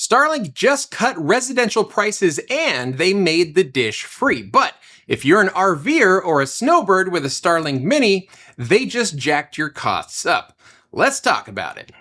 Starlink just cut residential prices and they made the dish free. But if you're an RVer or a snowbird with a Starlink Mini, they just jacked your costs up. Let's talk about it.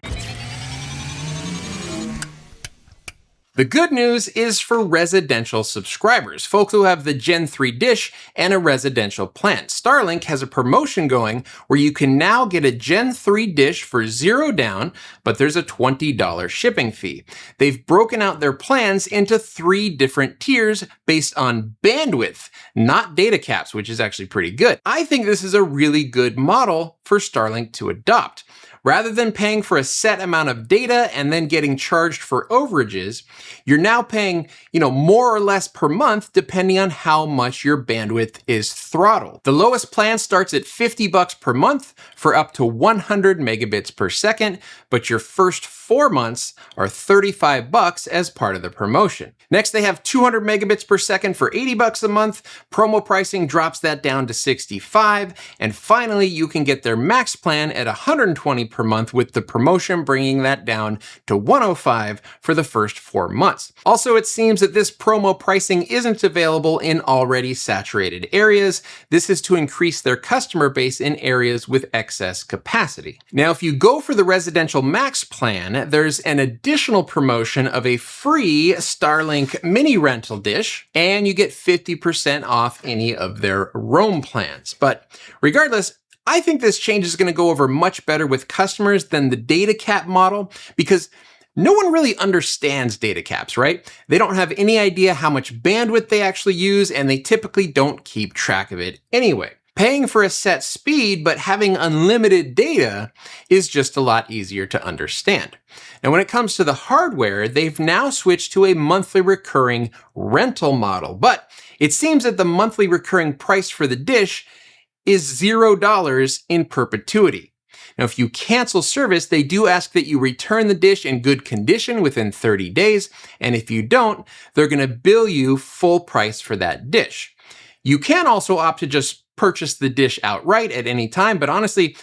The good news is for residential subscribers, folks who have the Gen 3 dish and a residential plan. Starlink has a promotion going where you can now get a Gen 3 dish for $0 down, but there's a $20 shipping fee. They've broken out their plans into 3 different tiers based on bandwidth, not data caps, which is actually pretty good. I think this is a really good model for Starlink to adopt. Rather than paying for a set amount of data and then getting charged for overages, you're now paying, more or less per month depending on how much your bandwidth is throttled. The lowest plan starts at $50 per month for up to 100 megabits per second, but your first 4 months are $35 as part of the promotion. Next, they have 200 megabits per second for $80 a month. Promo pricing drops that down to $65. And finally, you can get their max plan at $120 per month with the promotion bringing that down to $105 for the first 4 months. Also, it seems that this promo pricing isn't available in already saturated areas. This is to increase their customer base in areas with excess capacity. Now, if you go for the residential max plan, there's an additional promotion of a free Starlink mini rental dish, and you get 50% off any of their roam plans. But regardless, I think this change is going to go over much better with customers than the data cap model because no one really understands data caps, right? They don't have any idea how much bandwidth they actually use, and they typically don't keep track of it anyway. Paying for a set speed, but having unlimited data is just a lot easier to understand. Now, when it comes to the hardware, they've now switched to a monthly recurring rental model, but it seems that the monthly recurring price for the dish is $0 in perpetuity. Now, if you cancel service, they do ask that you return the dish in good condition within 30 days, and if you don't, they're going to bill you full price for that dish. You can also opt to just purchase the dish outright at any time, but honestly,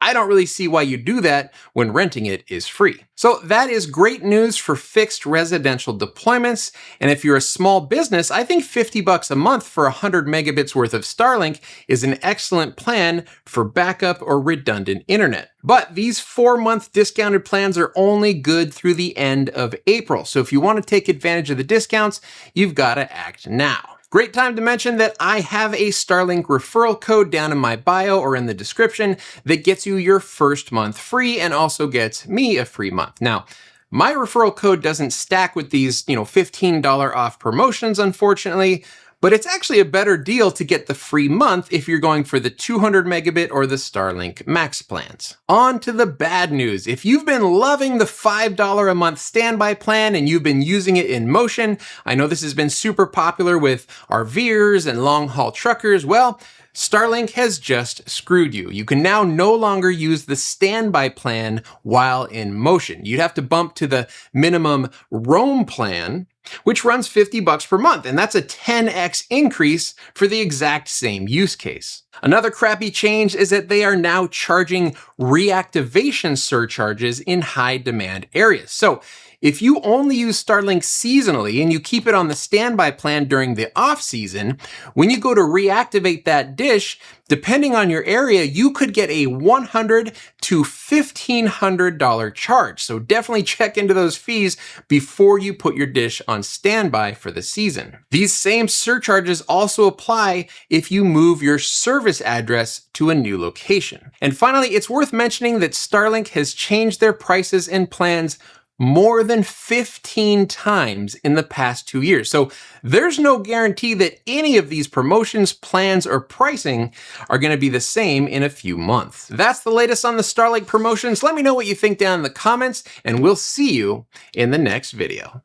I don't really see why you do that when renting it is free. So that is great news for fixed residential deployments. And if you're a small business, I think $50 a month for 100 megabits worth of Starlink is an excellent plan for backup or redundant internet. But these 4-month discounted plans are only good through the end of April. So if you want to take advantage of the discounts, you've got to act now. Great time to mention that I have a Starlink referral code down in my bio or in the description that gets you your first month free and also gets me a free month. Now, my referral code doesn't stack with these, $15 off promotions, unfortunately, but it's actually a better deal to get the free month if you're going for the 200 megabit or the Starlink Max plans. On to the bad news. If you've been loving the $5 a month standby plan and you've been using it in motion, I know this has been super popular with RVers and long-haul truckers. Well, Starlink has just screwed you. You can now no longer use the standby plan while in motion. You'd have to bump to the minimum roam plan, which runs $50 per month, and that's a 10x increase for the exact same use case. Another crappy change is that they are now charging reactivation surcharges in high demand areas. So if you only use Starlink seasonally and you keep it on the standby plan during the off season, when you go to reactivate that dish, depending on your area, you could get a $100 to $1,500 charge. So definitely check into those fees before you put your dish on standby for the season. These same surcharges also apply if you move your service address to a new location. And finally, it's worth mentioning that Starlink has changed their prices and plans more than 15 times in the past 2 years. So there's no guarantee that any of these promotions, plans, or pricing are going to be the same in a few months. That's the latest on the Starlink promotions. Let me know what you think down in the comments, and we'll see you in the next video.